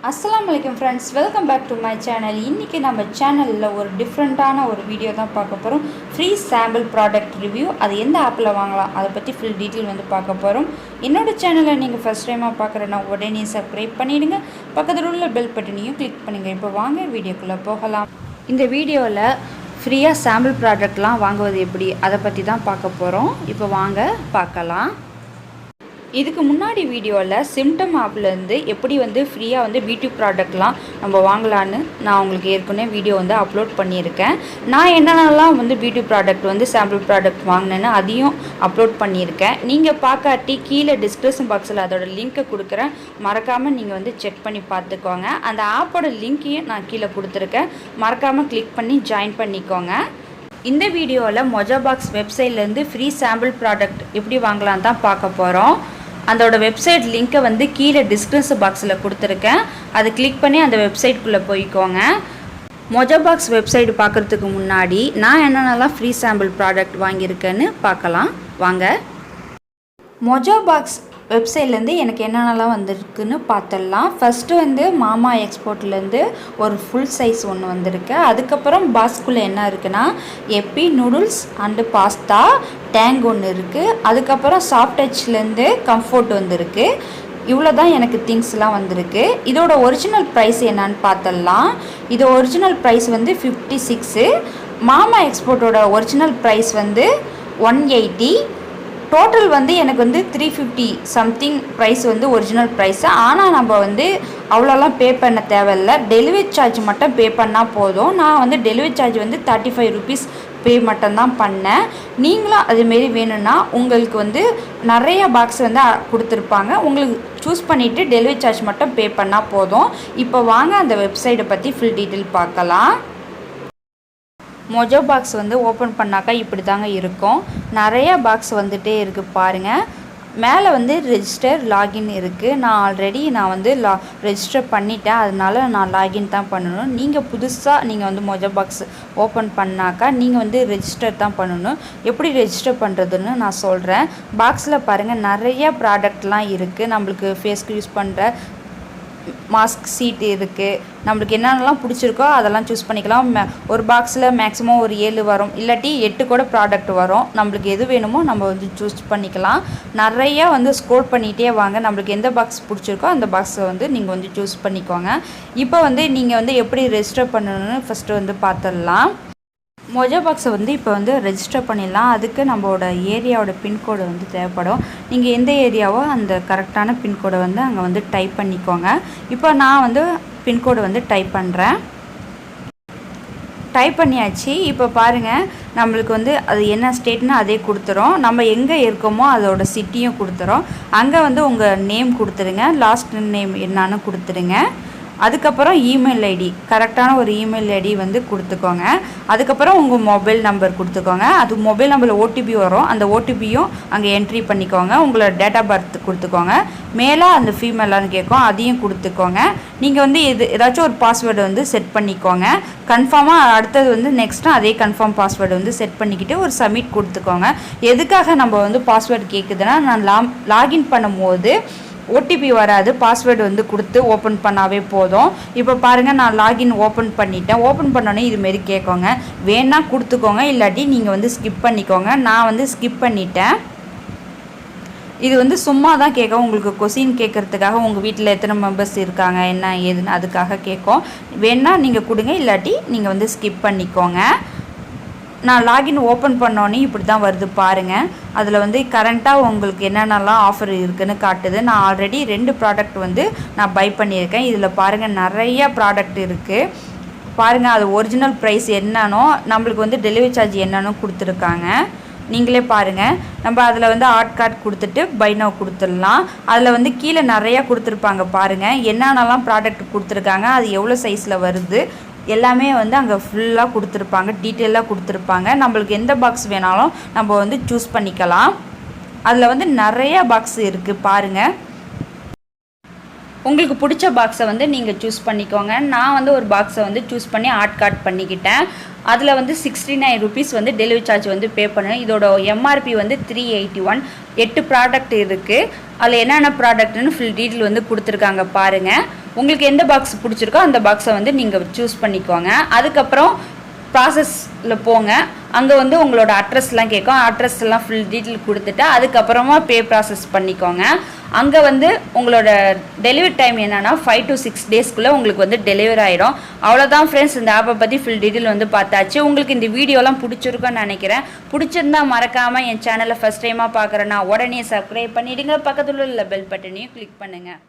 Assalamualaikum friends, welcome back to my channel. இன்னைக்கு நம்ம சேனல்ல ஒரு டிஃபரண்டான ஒரு வீடியோ தான் பார்க்க போறோம். Free sample product review. அது எந்த ஆப்ல வாங்கலாம் அத பத்தி full detail வந்து பார்க்க போறோம். என்னோட சேனலை நீங்க first time பார்க்கறனா உடனே subscribe பண்ணிடுங்க. பக்கத்துல உள்ள bell பட்டனையும் click பண்ணுங்க. இப்போ வாங்க வீடியோக்குள்ள போகலாம். இந்த வீடியோல ஃப்ரீயா சாம்பிள் ப்ராடக்ட்லாம் வாங்குவது எப்படி அத பத்தி தான் பார்க்க போறோம். இப்போ வாங்க பார்க்கலாம். இதுக்கு முன்னாடி வீடியோவில் Smytten ஆப்லேருந்து எப்படி வந்து ஃப்ரீயாக வந்து பியூட்டி ப்ராடக்ட்லாம் நம்ம வாங்கலான்னு நான் உங்களுக்கு ஏற்கனவே வீடியோ வந்து அப்லோட் பண்ணியிருக்கேன். நான் என்னென்னலாம் வந்து பியூட்டி ப்ராடக்ட் வந்து சாம்பிள் ப்ராடக்ட் வாங்கினேன்னு அதையும் அப்லோட் பண்ணியிருக்கேன். நீங்கள் பார்க்காட்டி கீழே டிஸ்கிரிப்ஷன் பாக்ஸில் அதோட லிங்க்கை கொடுக்குறேன், மறக்காமல் நீங்கள் வந்து செக் பண்ணி பார்த்துக்கோங்க. அந்த ஆப்போட லிங்க்கையும் நான் கீழே கொடுத்துருக்கேன், மறக்காமல் கிளிக் பண்ணி ஜாயின் பண்ணிக்கோங்க. இந்த வீடியோவில் மொஜோ பாக்ஸ் வெப்சைட்லேருந்து ஃப்ரீ சாம்பிள் ப்ராடக்ட் எப்படி வாங்கலாம் தான் பார்க்க போகிறோம். அதோட வெப்சைட் லிங்க்கை வந்து கீழே டிஸ்கிரிப்ஷன் பாக்ஸில் கொடுத்துருக்கேன், அதை கிளிக் பண்ணி அந்த வெப்சைட்குள்ளே போய்க்கோங்க. மொஜோ பாக்ஸ் வெப்சைட் பார்க்குறதுக்கு முன்னாடி நான் என்னென்னலாம் ஃப்ரீ சாம்பிள் ப்ராடக்ட் வாங்கியிருக்கேன்னு பார்க்கலாம் வாங்க. மொஜோ பாக்ஸ் வெப்சைட்லேருந்து எனக்கு என்னென்னலாம் வந்திருக்குன்னு பார்த்துடலாம். ஃபஸ்ட்டு வந்து மாமா எக்ஸ்போர்ட்லேருந்து ஒரு ஃபுல் சைஸ் ஒன்று வந்திருக்கு. அதுக்கப்புறம் பாக்ஸ்குள்ளே என்ன இருக்குன்னா எப்பி நூடுல்ஸ் அண்டு பாஸ்தா டேங் ஒன்று இருக்குது. அதுக்கப்புறம் சாஃப்ட் டச்லேருந்து கம்ஃபோர்ட் வந்துருக்கு. இவ்வளோ தான் எனக்கு திங்ஸ்லாம் வந்திருக்கு. இதோட ஒரிஜினல் ப்ரைஸ் என்னன்னு பார்த்துடலாம். இது ஒரிஜினல் ப்ரைஸ் வந்து 56. மாமா எக்ஸ்போர்ட்டோட ஒரிஜினல் ப்ரைஸ் வந்து 180. டோட்டல் வந்து எனக்கு வந்து 350 சம்திங் ப்ரைஸ் வந்து ஒரிஜினல் ப்ரைஸு. ஆனால் நம்ம வந்து அவ்வளோலாம் பே பண்ண தேவையில்லை, டெலிவரி சார்ஜ் மட்டும் பே பண்ணால் போதும். நான் வந்து டெலிவரி சார்ஜ் வந்து 35 ருபீஸ் பே மட்டும்தான் பண்ணேன். நீங்களும் அதுமாரி வேணும்னா உங்களுக்கு வந்து நிறைய பாக்ஸ் வந்து கொடுத்துருப்பாங்க, உங்களுக்கு சூஸ் பண்ணிவிட்டு டெலிவரி சார்ஜ் மட்டும் பே பண்ணால் போதும். இப்போ வாங்க அந்த வெப்சைட்டை பற்றி ஃபுல் டீட்டெயில் பார்க்கலாம். மொஜோ பாக்ஸ் வந்து ஓப்பன் பண்ணாக்கா இப்படி தாங்க இருக்கும். நிறையா பாக்ஸ் வந்துகிட்டே இருக்குது பாருங்கள். மேலே வந்து ரெஜிஸ்டர் லாகின் இருக்குது. நான் ஆல்ரெடி வந்து ரெஜிஸ்டர் பண்ணிட்டேன், அதனால நான் லாகின் தான் பண்ணணும். நீங்கள் புதுசாக நீங்கள் வந்து மொஜோ பாக்ஸ் ஓப்பன் பண்ணாக்கா நீங்கள் வந்து ரெஜிஸ்டர் தான் பண்ணணும். எப்படி ரெஜிஸ்டர் பண்ணுறதுன்னு நான் சொல்கிறேன். பாக்ஸில் பாருங்கள் நிறையா ப்ராடக்ட்லாம் இருக்குது. நம்மளுக்கு ஃபேஸ்க்கு யூஸ் பண்ணுற மாஸ்க் சீட் இருக்குது. நம்மளுக்கு என்னென்னலாம் பிடிச்சிருக்கோ அதெல்லாம் சூஸ் பண்ணிக்கலாம். ஒரு பாக்ஸில் மேக்ஸிமம் ஒரு 7 வரும், இல்லாட்டி 8 கூட ப்ராடக்ட் வரும். நம்மளுக்கு எது வேணுமோ நம்ம வந்து சூஸ் பண்ணிக்கலாம். நிறையா வந்து ஸ்க்ரோல் பண்ணிகிட்டே வாங்க, நம்மளுக்கு எந்த பாக்ஸ் பிடிச்சிருக்கோ அந்த பாக்ஸை வந்து நீங்கள் வந்து சூஸ் பண்ணிக்கோங்க. இப்போ வந்து நீங்கள் வந்து எப்படி ரெஜிஸ்டர் பண்ணணும்னு ஃபஸ்ட்டு வந்து பார்த்துடலாம். மொஜோ பாக்ஸை வந்து இப்போ வந்து ரெஜிஸ்டர் பண்ணிடலாம். அதுக்கு நம்மளோட ஏரியாவோட பின்கோடு வந்து தேவைப்படும். நீங்கள் எந்த ஏரியாவோ அந்த கரெக்டான பின்கோடை வந்து அங்கே வந்து டைப் பண்ணிக்கோங்க. இப்போ நான் வந்து பின்கோடு வந்து டைப் பண்ணுறேன். டைப் பண்ணியாச்சு. இப்போ பாருங்கள், நம்மளுக்கு வந்து அது என்ன ஸ்டேட்னு அதே கொடுத்துரும். நம்ம எங்கே இருக்கோமோ அதோட சிட்டியும் கொடுத்துரும். அங்கே வந்து உங்கள் நேம் கொடுத்துருங்க, லாஸ்ட் நேம் என்னான்னு கொடுத்துருங்க. அதுக்கப்புறம் இமெயில் ஐடி, கரெக்டான ஒரு இமெயில் ஐடி வந்து கொடுத்துக்கோங்க. அதுக்கப்புறம் உங்கள் மொபைல் நம்பர் கொடுத்துக்கோங்க. அது மொபைல் நம்பரில் ஓடிபி வரும், அந்த ஓடிபியும் அங்கே என்ட்ரி பண்ணிக்கோங்க. உங்களோட டேட் ஆஃப் பர்த் கொடுத்துக்கோங்க. மேலே அந்த ஃபீமேலான்னு கேட்கும், அதையும் கொடுத்துக்கோங்க. நீங்கள் வந்து ஏதாச்சும் ஒரு பாஸ்வேர்டு வந்து செட் பண்ணிக்கோங்க. கன்ஃபார்மாக அடுத்தது வந்து நெக்ஸ்ட்டு அதே கன்ஃபார்ம் பாஸ்வேர்டு வந்து செட் பண்ணிக்கிட்டு ஒரு சப்மிட் கொடுத்துக்கோங்க. எதுக்காக நம்ம வந்து பாஸ்வேர்டு கேட்குதுன்னா, நான் லாகின் பண்ணும்போது ஓடிபி வராது, பாஸ்வேர்டு வந்து கொடுத்து ஓப்பன் பண்ணாவே போதும். இப்போ பாருங்கள், நான் லாகின் ஓப்பன் பண்ணிட்டேன். ஓப்பன் பண்ணோன்னே இதுமாரி கேட்கோங்க. வேணால் கொடுத்துக்கோங்க, இல்லாட்டி நீங்கள் வந்து ஸ்கிப் பண்ணிக்கோங்க. நான் வந்து ஸ்கிப் பண்ணிட்டேன். இது வந்து சும்மா தான் கேட்கும், உங்களுக்கு கொஸ்டின் கேட்குறதுக்காக. உங்கள் வீட்டில் எத்தனை மெம்பர்ஸ் இருக்காங்க என்ன ஏதுன்னு அதுக்காக கேட்கும். வேணால் நீங்கள் கொடுங்க, இல்லாட்டி நீங்கள் வந்து ஸ்கிப் பண்ணிக்கோங்க. நான் லாகின் ஓப்பன் பண்ணோன்னே இப்படி தான் வருது பாருங்கள். அதில் வந்து கரண்ட்டாக உங்களுக்கு என்னென்னலாம் ஆஃபர் இருக்குதுன்னு காட்டுது. நான் ஆல்ரெடி 2 ப்ராடக்ட் வந்து நான் பை பண்ணியிருக்கேன். இதில் பாருங்கள் நிறையா ப்ராடக்ட் இருக்குது பாருங்கள். அது ஒரிஜினல் ப்ரைஸ் என்னன்னோ நம்மளுக்கு வந்து டெலிவரி சார்ஜ் என்னன்னு கொடுத்துருக்காங்க. நீங்களே பாருங்கள். நம்ம அதில் வந்து ஆட் கார்டு கொடுத்துட்டு பை நவ் கொடுத்துடலாம். அதில் வந்து கீழே நிறையா கொடுத்துருப்பாங்க பாருங்கள், என்னென்னலாம் ப்ராடக்ட் கொடுத்துருக்காங்க, அது எவ்வளோ சைஸில் வருது எல்லாமே வந்து அங்கே ஃபுல்லாக கொடுத்துருப்பாங்க, டீட்டெயிலாக கொடுத்துருப்பாங்க. நம்மளுக்கு எந்த பாக்ஸ் வேணாலும் நம்ம வந்து சூஸ் பண்ணிக்கலாம். அதில் வந்து நிறையா பாக்ஸ் இருக்குது பாருங்கள். உங்களுக்கு பிடிச்ச பாக்ஸை வந்து நீங்கள் சூஸ் பண்ணிக்கோங்க. நான் வந்து ஒரு பாக்ஸை வந்து சூஸ் பண்ணி ஆட் கார்ட் பண்ணிக்கிட்டேன். அதில் வந்து 69 rupees வந்து டெலிவரி சார்ஜ் வந்து பே பண்ணுவேன். இதோட எம்ஆர்பி வந்து 381. 8 ப்ராடக்ட் இருக்குது. அதில் என்னென்ன ப்ராடக்ட்னு ஃபுல் டீட்டெயில் வந்து கொடுத்துருக்காங்க பாருங்கள். உங்களுக்கு எந்த பாக்ஸ் பிடிச்சிருக்கோ அந்த பாக்ஸை வந்து நீங்கள் சூஸ் பண்ணிக்கோங்க. அதுக்கப்புறம் ப்ராசஸில் போங்க. அங்கே வந்து உங்களோட அட்ரஸ்லாம் கேட்கும். அட்ரஸ்லாம் ஃபுல் டீட்டெயில் கொடுத்துட்டு அதுக்கப்புறமா பே ப்ராசஸ் பண்ணிக்கோங்க. அங்கே வந்து உங்களோட டெலிவரி டைம் என்னென்னா 5 to 6 daysக்குள்ளே உங்களுக்கு வந்து டெலிவரி ஆகிடும். அவ்வளோதான் ஃப்ரெண்ட்ஸ், இந்த ஆப்பை பற்றி ஃபுல் டீட்டெயில் வந்து பார்த்தாச்சு. உங்களுக்கு இந்த வீடியோலாம் பிடிச்சிருக்குன்னு நினைக்கிறேன். பிடிச்சிருந்தா மறக்காமல் என் சேனலை ஃபஸ்ட் டைமாக பார்க்குறேன்னா உடனே சப்ஸ்கிரைப் பண்ணிவிடுங்க. பக்கத்தில் உள்ள பெல் பட்டனையும் கிளிக் பண்ணுங்கள்.